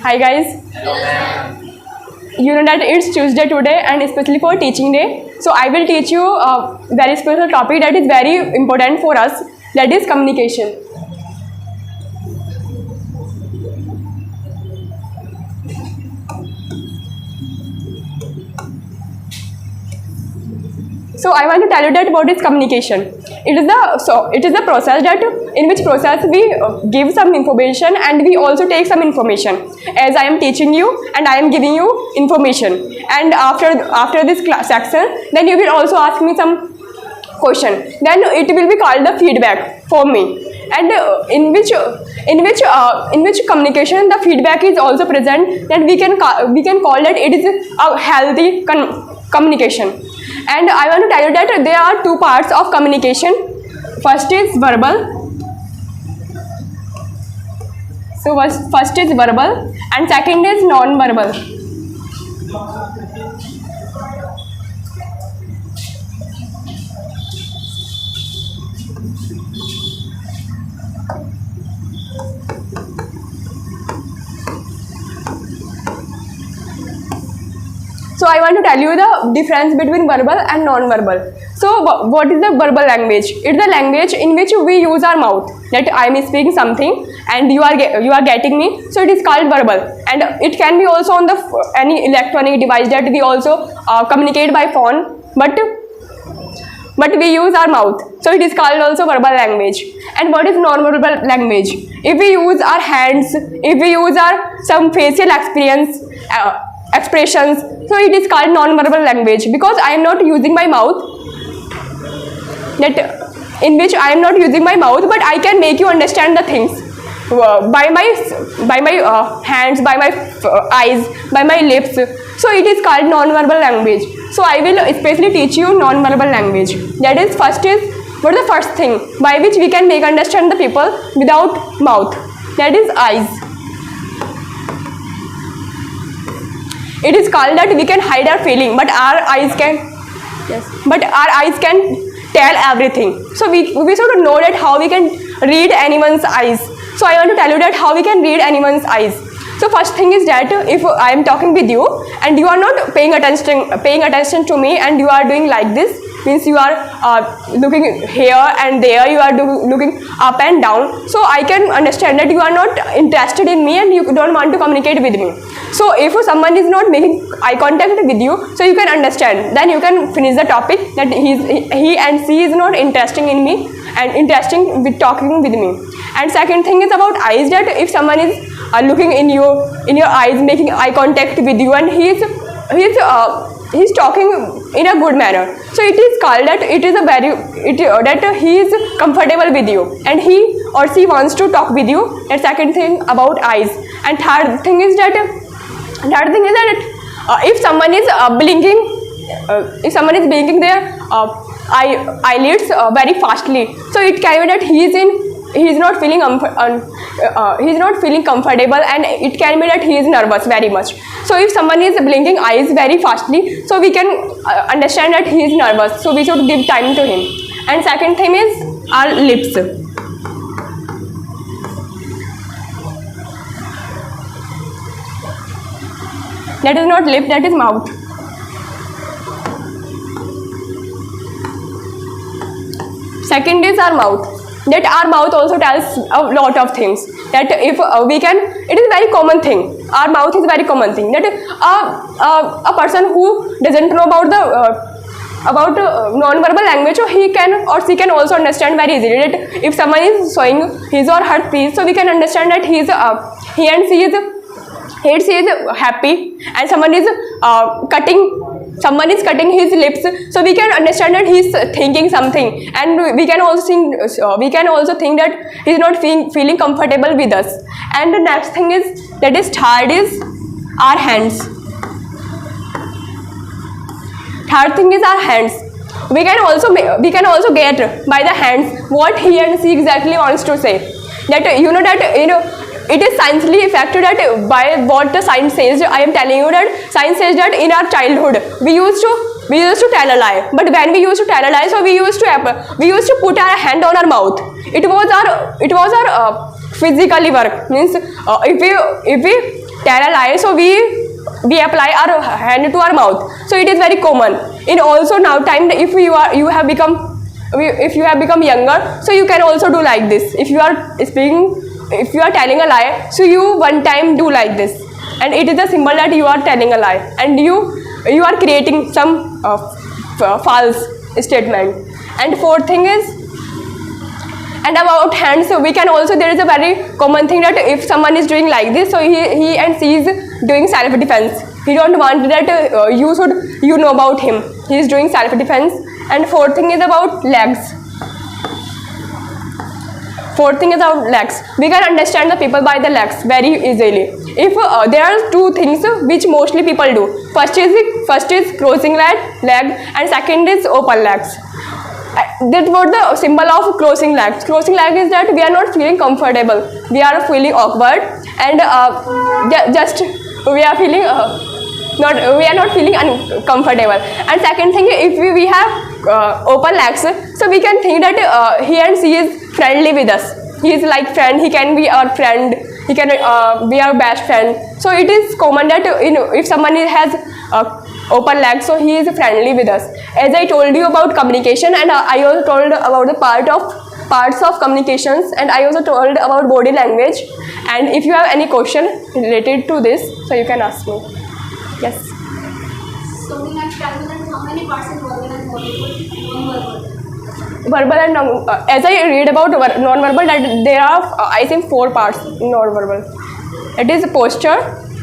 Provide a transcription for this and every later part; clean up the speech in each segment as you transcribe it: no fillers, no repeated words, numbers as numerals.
Hi guys. Hello ma'am. You know that it's Tuesday today and especially for teaching day. So I will teach you a very special topic that is very important for us, that is communication. So I want to tell you that what is communication. It is the process that in which process we give some information and we also take some information. As I am teaching you and I am giving you information, and after this class section, then you will also ask me some question. Then it will be called the feedback for me, and in which communication the feedback is also present. Then we can call that it is a healthy communication. And I want to tell you that there are two parts of communication. First is verbal. So first is verbal and second is non-verbal. So I want to tell you the difference between verbal and non-verbal. So what is the verbal language? It's the language in which we use our mouth. That I am speaking something and you are getting me. So it is called verbal, and it can be also on the any electronic device that we also communicate by phone. But we use our mouth, so it is called also verbal language. And what is non-verbal language? If we use our hands, if we use our some facial expressions, so it is called non-verbal language, because I am not using my mouth, that in which I am not using my mouth, but I can make you understand the things by my hands, by my eyes, by my lips. So it is called non-verbal language. So I will especially teach you non-verbal language. That is, what is the first thing by which we can make understand the people without mouth? That is eyes. It is called that we can hide our feeling, but our eyes can tell everything. So we should know that how we can read anyone's eyes. So I want to tell you that how we can read anyone's eyes. So first thing is that if I am talking with you and you are not paying attention to me, and you are doing like this, means you are looking here and there, you are looking up and down, so I can understand that you are not interested in me and you don't want to communicate with me. So if someone is not making eye contact with you, so you can understand, then you can finish the topic, that he and she is not interested in me and interesting with talking with me. And second thing is about eyes, that if someone is looking in your eyes, making eye contact with you, and he's talking in a good manner, so it is called that that he is comfortable with you and he or she wants to talk with you. And second thing about eyes. And third thing is that if someone is blinking their eyelids very fastly, so it can be that he is not feeling comfortable, and it can be that he is nervous very much. So if someone is blinking eyes very fastly, so we can understand that he is nervous, so we should give time to him. And second thing is our lips. That is not lip, that is mouth. Second is our mouth. That our mouth also tells a lot of things. That if it is a very common thing. Our mouth is a very common thing. That a person who doesn't know about non-verbal language, so he can or she can also understand very easily. That if someone is showing his or her teeth, so we can understand that he and she is happy, and someone is cutting his lips, so we can understand that he is thinking something, and we can also think that he is not feeling comfortable with us. And the next thing is, that is third is our hands. Third thing is our hands. We can also get by the hands what he and she exactly wants to say. That it is scientifically effective that by what the science says. I am telling you that science says that in our childhood we used to tell a lie, but when we used to tell a lie, so we used to put our hand on our mouth. It was our physically work, means if we tell a lie, so we apply our hand to our mouth. So it is very common. In also now time, if you have become younger, so you can also do like this. If you are telling a lie, so you one time do like this, and it is a symbol that you are telling a lie, and you are creating some false statement. And fourth thing is, and about hands, so we can also, there is a very common thing that if someone is doing like this, so he and she is doing self defense. He don't want that you know about him. He is doing self defense. And fourth thing is about legs. Fourth thing is about legs. We can understand the people by the legs very easily. If there are two things which mostly people do. First is crossing leg, and second is open legs. That was the symbol of crossing legs. Crossing leg is that we are not feeling comfortable. We are feeling awkward, and we are feeling we are not feeling uncomfortable. And second thing, if we have open legs, so we can think that he and she is friendly with us. He is like friend. He can be our friend. He can be our best friend. So it is common that if someone has open legs, so he is friendly with us. As I told you about communication, and I also told about the parts of communications, and I also told about body language. And if you have any question related to this, so you can ask me. Yes. So we have calculated how many parts in verbal and non-verbal. Verbal and as I read about non-verbal, that there are I think 4 parts in non-verbal. It is posture,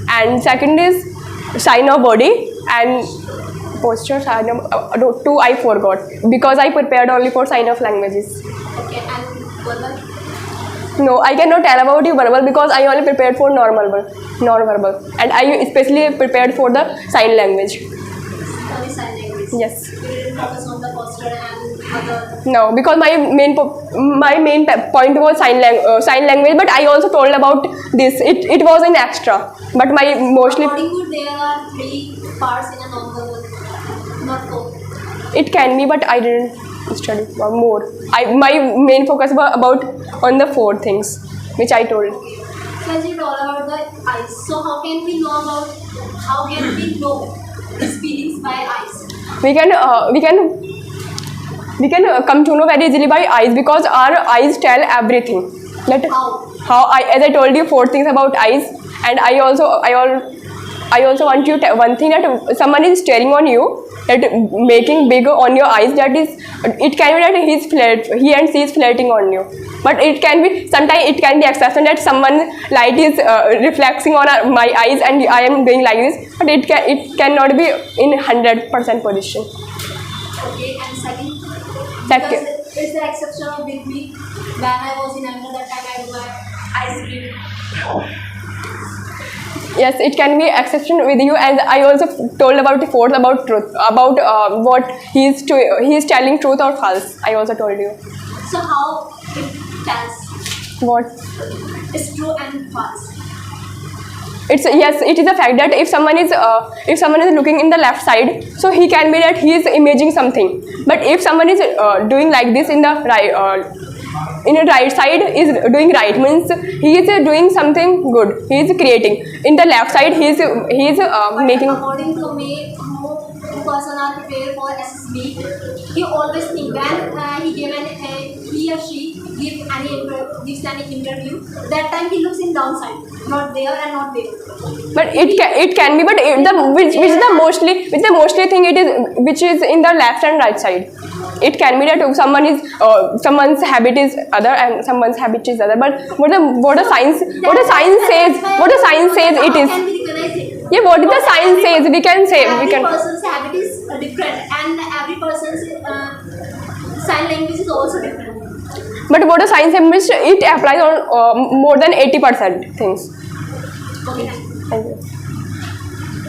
and second is sign of body, and posture, sign of 2 I forgot because I prepared only for sign of languages. Okay, and verbal? No, I cannot tell about you verbal because I only prepared for non-verbal, and I especially prepared for the sign language. Only sign language. Yes. You didn't focus on the posture and other. No, because my main point was sign language, but I also told about this. It was an extra, but my mostly. According to there are 3 parts in a non-verbal, not 4. It can be, but I didn't study more. My main focus was about on the 4 things which I told. So as you told about the eyes, so how can we know these feelings by eyes? We can come to know very easily by eyes, because our eyes tell everything. That how as I told you 4 things about eyes, and I also want you to one thing, that someone is staring on you, that making big on your eyes, that is, it can be that he and she is flirting on you, but it can be sometimes it can be exception that someone light is reflecting on my eyes and I am doing like this, but it cannot be in 100% position. Okay, and second. Second. Is the exception of with me when I was in America, that time I do my eyes read. Yes, it can be exception with you, and I also told about the 4th about truth, about what he is telling truth or false. I also told you. So how it tells What? it's true and false? It is a fact that if someone is looking in the left side, so he can be that he is imaging something. But if someone is doing like this in the right side, is doing right, means he is doing something good. He is creating. In the left side, he is making. According to me, how a person are prepared for SSB, he always think when he or she gives any interview, that time he looks in downside, not there and not there. But it can be, but which is the mostly thing, it is which is in the left and right side. It can be that someone's habit is other and someone's habit is other. But what the science says it is. How can we recognize it? Yeah, what the science says we can say. Every person's habit is different, and every person's sign language is also different. But what the science says, it applies on more than 80% things. Okay. Thank you.